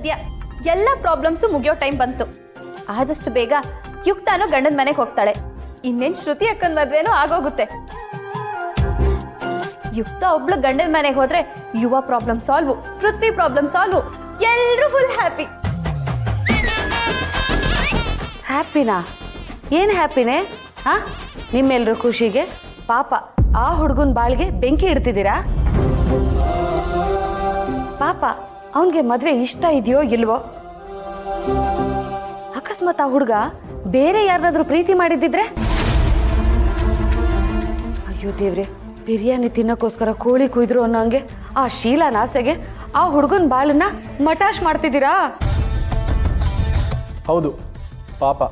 ಸದ್ಯ ಎಲ್ಲ problems ಮುಗಿಯೋ time ಬಂತು. ಆದಷ್ಟು ಬೇಗ ಯುಕ್ತಾನು ಗಂಡನ ಮನೆಗೆ ಹೋಗ್ತಾಳೆ. ಇನ್ನೇನ್ ಶ್ರುತಿ ಅಕ್ಕನ ಮದ್ವೆನೂ ಆಗೋಗುತ್ತೆ. ಯುಕ್ತ ಒಬ್ಳು ಗಂಡನ ಮನೆಗೆ ಹೋದ್ರೆ ಯುವ ಪ್ರಾಬ್ಲಮ್ ಸಾಲ್ವ್, ಪೃಥ್ವಿ ಪ್ರಾಬ್ಲಮ್ ಸಾಲ್ವ್, ಎಲ್ರೂ ಫುಲ್ ಹ್ಯಾಪಿ. ಹ್ಯಾಪಿನಾ? ಏನು ಹ್ಯಾಪಿನೇ? ಹಾ, ನಿಮ್ಮೆಲ್ರ ಖುಷಿಗೆ ಪಾಪ ಆ ಹುಡುಗನ ಬಾಳ್ಗೆ ಬೆಂಕಿ ಇಡ್ತಿದ್ದೀರಾ? ಪಾಪ ಅವನಿಗೆ ಮದ್ವೆ ಇಷ್ಟ ಇದೆಯೋ ಇಲ್ವೋ? ಅಕಸ್ಮಾತ್ ಆ ಹುಡುಗ ಬೇರೆ ಯಾರನ್ನಾದ್ರೂ ಪ್ರೀತಿ ಮಾಡಿದ್ದಿದ್ರೆ? ಅಯ್ಯೋ ದೇವ್ರೆ, ಬಿರಿಯಾನಿ ತಿನ್ನಕ್ಕೋಸ್ಕರ ಕೋಳಿ ಕುಯ್ದ್ರು ಅನ್ನೋಂಗೆ ಆ ಶೀಲಾನ ಆಸೆಗೆ ಆ ಹುಡುಗನ ಬಾಳನ್ನ ಮಟಾಶ್ ಮಾಡ್ತಿದ್ದೀರಾ? ಹೌದು ಪಾಪ,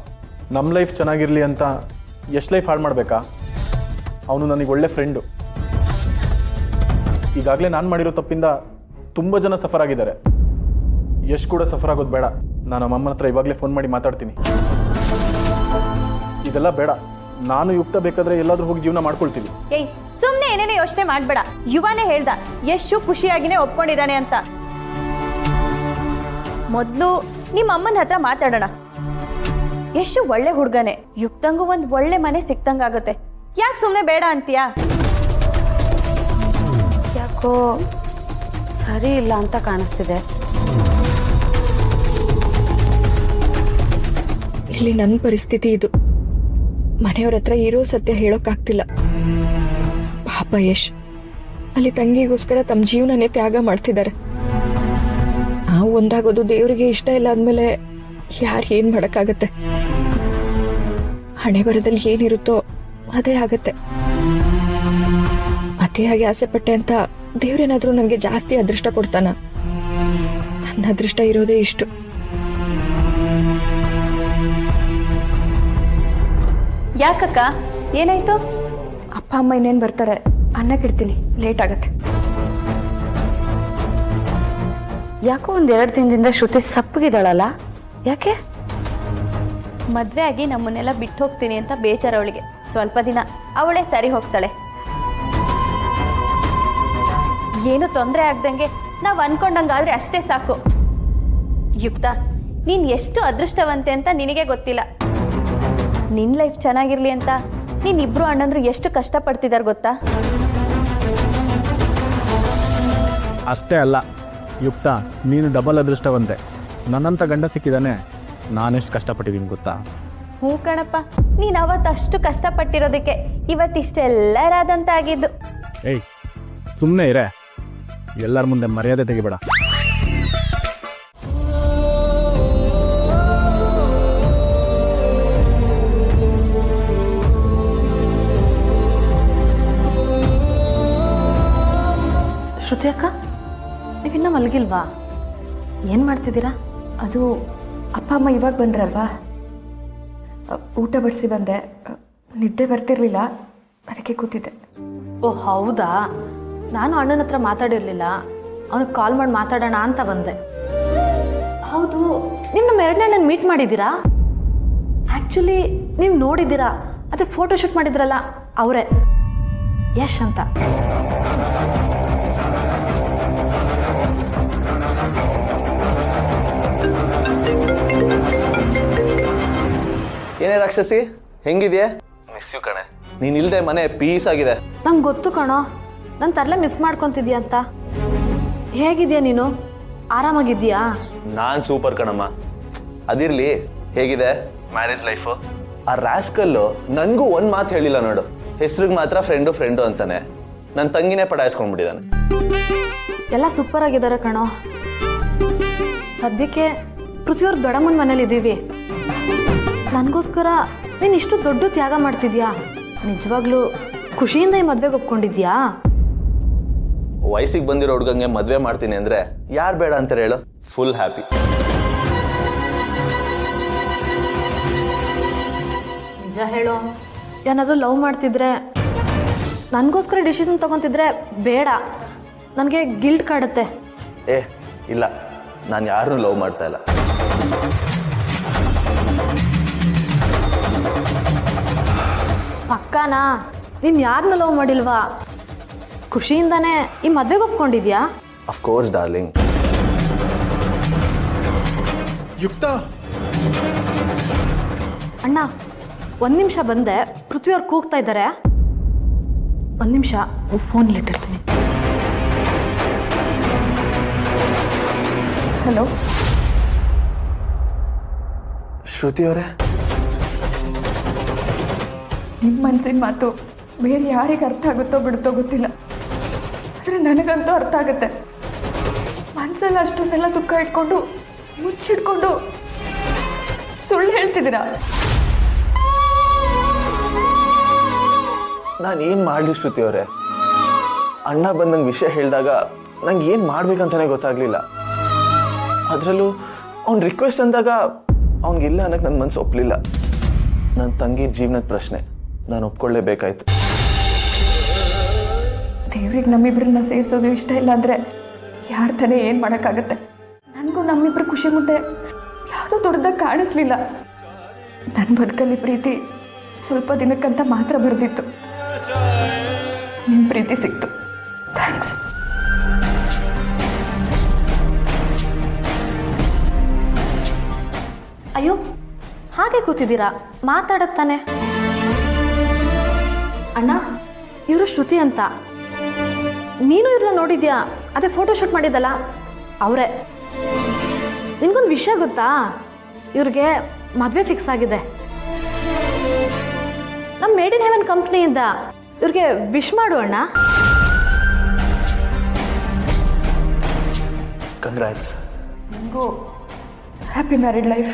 ನಮ್ಮ ಲೈಫ್ ಚೆನ್ನಾಗಿರ್ಲಿ ಅಂತ ಎಷ್ಟು ಲೈಫ್ ಹಾಳು ಮಾಡಬೇಕಾ? ಅವನು ನನಗೆ ಒಳ್ಳೆ ಫ್ರೆಂಡು. ಈಗಾಗಲೇ ನಾನು ಮಾಡಿರೋ ತಪ್ಪಿಂದ ತುಂಬ ಜನ ಸಫರ್ ಆಗಿದ್ದಾರೆ. ಯಶ್ ಕೂಡ ಸಫರ್ ಆಗೋದು ಬೇಡ. ನಾನು ನಮ್ಮ ಅಮ್ಮನ ಹತ್ರ ಇವಾಗಲೇ ಫೋನ್ ಮಾಡಿ ಮಾತಾಡ್ತೀನಿ. ಇದೆಲ್ಲ ಬೇಡ. ನಾನು ಯುಕ್ತ ಬೇಕಾದ್ರೆ ಎಲ್ಲಾದ್ರೂ ಹೋಗಿ ಜೀವನ ಮಾಡ್ಕೊಳ್ತೀನಿ. ಏಯ್, ಸುಮ್ನೆ ಏನೇನೇ ಯೋಚನೆ ಮಾಡ್ಬೇಡ. ಯುವನೇ ಹೇಳ್ದ ಯಶು ಖುಷಿಯಾಗಿನೇ ಒಪ್ಕೊಂಡಿದ್ದಾನೆ ಅಂತ. ಮೊದ್ಲು ನಿಮ್ಮ ಅಮ್ಮನ ಹತ್ರ ಮಾತಾಡೋಣ. ಯಶು ಒಳ್ಳೆ ಹುಡ್ಗನೆ, ಯುಕ್ತಂಗೂ ಒಂದ್ ಒಳ್ಳೆ ಮನೆ ಸಿಕ್ತಂಗಾಗುತ್ತೆ. ಯಾಕೆ ಸುಮ್ನೆ ಬೇಡ ಅಂತೀಯಾ? ಯಾಕೋ ಸರಿ ಇಲ್ಲ ಅಂತ ಕಾಣಿಸ್ತಿದೆ. ಇಲ್ಲಿ ನನ್ನ ಪರಿಸ್ಥಿತಿ ಇದು. ಮನೆಯವ್ರ ಹತ್ರ ಇರೋ ಸತ್ಯ ಹೇಳೋಕ್ಕಾಗ್ತಿಲ್ಲ. ಪಾಪ ಯಶ್ ಅಲ್ಲಿ ತಂಗಿಗೋಸ್ಕರ ತಮ್ಮ ಜೀವನನೇ ತ್ಯಾಗ ಮಾಡ್ತಿದ್ದಾರೆ. ನಾವು ಒಂದಾಗೋದು ದೇವರಿಗೆ ಇಷ್ಟ ಇಲ್ಲ ಆದ್ಮೇಲೆ ಯಾರು ಏನ್ ಮಾಡಕ್ಕಾಗತ್ತೆ? ಹಣೆ ಬರದಲ್ಲಿ ಏನಿರುತ್ತೋ ಅದೇ ಆಗತ್ತೆ. ಅತಿಯಾಗಿ ಆಸೆ ಪಟ್ಟೆ ಅಂತ ದೇವ್ರೇನಾದ್ರೂ ನಂಗೆ ಜಾಸ್ತಿ ಅದೃಷ್ಟ ಕೊಡ್ತಾನ? ನನ್ನ ಅದೃಷ್ಟ ಇರೋದೇ ಇಷ್ಟು. ಯಾಕಕ್ಕ, ಏನಾಯ್ತು? ಅಪ್ಪ ಅಮ್ಮ ಇನ್ನೇನ್ ಬರ್ತಾರೆ, ಅನ್ನಕ್ಕಿಡ್ತೀನಿ, ಲೇಟ್ ಆಗತ್ತೆ. ಯಾಕೋ ಒಂದೆರಡು ದಿನದಿಂದ ಶ್ರುತಿ ಸಪ್ಪಗಿದ್ದಾಳಲ್ಲ, ಯಾಕೆ? ಮದ್ವೆ ಆಗಿ ನಮ್ಮನ್ನೆಲ್ಲ ಬಿಟ್ಟು ಹೋಗ್ತೀನಿ ಅಂತ ಬೇಜಾರ ಅವಳಿಗೆ. ಸ್ವಲ್ಪ ದಿನ ಅವಳೇ ಸರಿ ಹೋಗ್ತಾಳೆ. ಏನು ತೊಂದರೆ ಆಗ್ದಂಗೆ ನಾವ್ ಅನ್ಕೊಂಡಂಗಾದ್ರೆ ಅಷ್ಟೇ ಸಾಕು. ಯುಕ್ತ, ನೀನ್ ಎಷ್ಟು ಅದೃಷ್ಟವಂತೆ ಅಂತ ನಿನಗೆ ಗೊತ್ತಿಲ್ಲ. ನಿನ್ ಲೈಫ್ ಚೆನ್ನಾಗಿರ್ಲಿ ಅಂತ ನೀನ್ ಇಬ್ರು ಅಣ್ಣಂದ್ರು ಎಷ್ಟು ಕಷ್ಟ ಪಡ್ತಿದಾರ ಗೊತ್ತಾ? ಅಷ್ಟೇ ಅಲ್ಲ ಯುಕ್ತ, ನೀನು ಡಬಲ್ ಅದೃಷ್ಟವಂತೆ. ನನ್ನಂತ ಗಂಡ ಸಿಕ್ಕಿದಾನೆ, ನಾನೆಷ್ಟು ಕಷ್ಟಪಟ್ಟಿದ್ದೀನಿ ಗೊತ್ತಾ? ಹ್ಞೂ ಕಣಪ್ಪ, ನೀನ್ ಅವತ್ತಷ್ಟು ಕಷ್ಟಪಟ್ಟಿರೋದಕ್ಕೆ ಇವತ್ತಿಷ್ಟೆಲ್ಲ ರಾದಂತ ಆಗಿದ್ದು. ಏಯ್ ಸುಮ್ಮನೆ ಇರೇ, ಎಲ್ಲರ ಮುಂದೆ ಮರ್ಯಾದೆ ತೆಗಿಬೇಡ. ಶ್ರುತಿ ಅಕ್ಕ, ನೀವಿನ್ನ ಮಲಗಿಲ್ವಾ? ಏನು ಮಾಡ್ತಿದ್ದೀರಾ? ಅದು ಅಪ್ಪ ಅಮ್ಮ ಇವಾಗ ಬಂದ್ರಲ್ವಾ, ಊಟ ಬಡಿಸಿ ಬಂದೆ. ನಿದ್ದೆ ಬರ್ತಿರ್ಲಿಲ್ಲ, ಅದಕ್ಕೆ ಕೂತಿದ್ದೆ. ಓ ಹೌದಾ? ನಾನು ಅಣ್ಣನ ಹತ್ರ ಮಾತಾಡಿರಲಿಲ್ಲ, ಅವನಿಗೆ ಕಾಲ್ ಮಾಡಿ ಮಾತಾಡೋಣ ಅಂತ ಬಂದೆ. ಹೌದು, ನೀವು ನಮ್ಮ ಎರಡನೇ ಅಣ್ಣನ ಮೀಟ್ ಮಾಡಿದ್ದೀರಾ? ಆ್ಯಕ್ಚುಲಿ ನೀವು ನೋಡಿದ್ದೀರಾ, ಅದೇ ಫೋಟೋ ಶೂಟ್ ಮಾಡಿದ್ರಲ್ಲ ಅವರೇ, ಯಶ್ ಅಂತ. ಏನೇ ರಾಕ್ಷಸಿ, ಹೆಂಗಿದ್ಯಾ? ಮಿಸ್ ಯು ಕಣೆ. ನೀನ್ ಇಲ್ದೆ ಮನೆ ಪೀಸ್ ಆಗಿದೆ. ನಂಗೆ ಗೊತ್ತು ಕಣೋ, ನನ್ನ ತರಲೆ ಮಿಸ್ ಮಾಡ್ಕೊತಿದ್ಯಾ ಅಂತ. ಹೇಗಿದ್ಯಾ ನೀನು? ಆರಾಮಾಗಿದ್ಯಾ? ನಾನ್ ಸೂಪರ್ ಕಣಮ್ಮ. ಅದಿರ್ಲಿ, ಹೇಗಿದೆ ಮ್ಯಾರೇಜ್ ಲೈಫು? ಆ ರಾಸ್ಕಲ್ಲು ನನ್ಗೂ ಒಂದ್ ಮಾತು ಹೇಳಿಲ್ಲ ನೋಡು. ಹೆಸ್ರಿಗೆ ಮಾತ್ರ ಫ್ರೆಂಡು ಅಂತಾನೆ. ನನ್ನ ತಂಗಿನೇ ಪಡಾಯಿಸ್ಕೊಂಡ್ಬಿಟ್ಟಿದ್ದಾನೆ. ಎಲ್ಲ ಸೂಪರ್ ಆಗಿದ್ದಾರೆ ಕಣೋ. ಸದ್ಯಕ್ಕೆ ಪೃಥ್ವಿಯವ್ರ ದೊಡ್ಡಮ್ಮನ ಮನೇಲಿ ಇದ್ದೀವಿ. ನನಗೋಸ್ಕರ ನೀನು ಇಷ್ಟು ದೊಡ್ಡ ತ್ಯಾಗ ಮಾಡ್ತಿದ್ಯಾ? ನಿಜವಾಗ್ಲೂ ಖುಷಿಯಿಂದ ಈ ಮದ್ವೆಗೆ ಒಪ್ಕೊಂಡಿದ್ಯಾ? ವಯಸ್ಸಿಗೆ ಬಂದಿರೋ ಹುಡುಗಂಗೆ ಮದ್ವೆ ಮಾಡ್ತೀನಿ ಅಂದ್ರೆ ಯಾರು ಬೇಡ ಅಂತಾರೆ ಹೇಳು? Full happy. ನಿಜ ಹೇಳು, ಏನಾದರೂ ಲವ್ ಮಾಡ್ತಿದ್ರೆ, ನನಗೋಸ್ಕರ ಡಿಸಿಷನ್ ತಗೊಂತಿದ್ರೆ ಬೇಡ, ನನಗೆ ಗಿಲ್ಟ್ ಕಾಡುತ್ತೆ. ಇಲ್ಲ, ನಾನು ಯಾರನ್ನೂ ಲವ್ ಮಾಡ್ತಾ ಇಲ್ಲ. ಪಕ್ಕಾನಾ? ನೀನು ಯಾರನ್ನೂ ಲವ್ ಮಾಡಿಲ್ವಾ? ಖುಷಿಯಿಂದಾನೇ ಈ ಮದ್ವೆಗೆ ಒಪ್ಕೊಂಡಿದ್ಯಾ? Of course darling. ಯುಕ್ತ ಅಣ್ಣ ಒಂದು ನಿಮಿಷ ಬಂದೆ, ಪೃಥ್ವಿಯವ್ರು ಕೂಗ್ತಾ ಇದ್ದಾರೆ. ಒಂದು ನಿಮಿಷ ಫೋನಲ್ಲಿಟ್ಟಿರ್ತೀನಿ. ಹಲೋ, ಶ್ರುತಿ ಅವರೇ, ನಿಮ್ಮ ಮನಸ್ಸಿನ ಮಾತು ಬೇರೆ ಯಾರಿಗೆ ಅರ್ಥ ಆಗುತ್ತೋ ಬಿಡುತ್ತೋ ಗೊತ್ತಿಲ್ಲ, ಆದರೆ ನನಗಂತೂ ಅರ್ಥ ಆಗುತ್ತೆ. ಮನಸ್ಸಲ್ಲಿ ಅಷ್ಟೊಂದೆಲ್ಲ ದುಃಖ ಇಟ್ಕೊಂಡು ಮುಚ್ಚಿಡ್ಕೊಂಡು ಸುಳ್ಳು ಹೇಳ್ತಿದ್ದೀರಾ. ನಾನು ಏನು ಮಾಡಲಿ ಶ್ರುತಿ ಅವರೇ? ಅಣ್ಣ ಬಂದು ನಂಗೆ ವಿಷಯ ಹೇಳಿದಾಗ ನಂಗೆ ಏನು ಮಾಡ್ಬೇಕಂತಾನೆ ಗೊತ್ತಾಗ್ಲಿಲ್ಲ. ಅದರಲ್ಲೂ ಅವ್ನ ರಿಕ್ವೆಸ್ಟ್ ಅಂದಾಗ ಅವ್ನಿಗಿಲ್ಲ ಅನ್ನಕ್ಕೆ ನನ್ನ ಮನಸ್ಸು ಒಪ್ಪಲಿಲ್ಲ. ನನ್ನ ತಂಗಿ ಜೀವನದ ಪ್ರಶ್ನೆ, ನಾನು ಒಪ್ಕೊಳ್ಳೇಬೇಕಾಯ್ತು. ದೇವ್ರಿಗೆ ನಮ್ಮಿಬ್ರನ್ನ ಸೇರಿಸೋದು ಇಷ್ಟ ಇಲ್ಲ ಅಂದರೆ ಯಾರ ತಾನೇ ಏನು ಮಾಡೋಕ್ಕಾಗತ್ತೆ? ನನಗೂ ನಮ್ಮಿಬ್ರ ಖುಷಿ ಮುಂದೆ ಯಾವುದೋ ದೊಡ್ಡದಾಗಿ ಕಾಣಿಸ್ಲಿಲ್ಲ. ನನ್ನ ಬದುಕಲ್ಲಿ ಪ್ರೀತಿ ಸ್ವಲ್ಪ ದಿನಕ್ಕಂತ ಮಾತ್ರ ಬರೆದಿತ್ತು. ನಿಮ್ಮ ಪ್ರೀತಿ ಸಿಕ್ತು, ಥ್ಯಾಂಕ್ಸ್. ಅಯ್ಯೋ, ಹಾಗೆ ಕೂತಿದ್ದೀರಾ, ಮಾತಾಡತ್ತಾನೆ. ಅಣ್ಣ, ಇವರು ಶ್ರುತಿ ಅಂತ. ನೀನು ಇವ್ರನ್ನ ನೋಡಿದ್ಯಾ? ಅದೇ ಫೋಟೋ ಶೂಟ್ ಮಾಡಿದ್ದಲ್ಲ ಅವರೇ. ನಿನ್ಗೊಂದು ವಿಷಯ ಗೊತ್ತಾ? ಇವ್ರಿಗೆ ಮದುವೆ ಫಿಕ್ಸ್ ಆಗಿದೆ. ನಮ್ಮ ಮೇಡ್ ಇನ್ ಹೆವೆನ್ ಕಂಪ್ನಿಯಿಂದ ಇವ್ರಿಗೆ ವಿಶ್ ಮಾಡು ಅಣ್ಣ. ಕಂಗ್ರಾಟ್ಸ್. ನನಗೂ ಹ್ಯಾಪಿ ಮ್ಯಾರಿಡ್ ಲೈಫ್.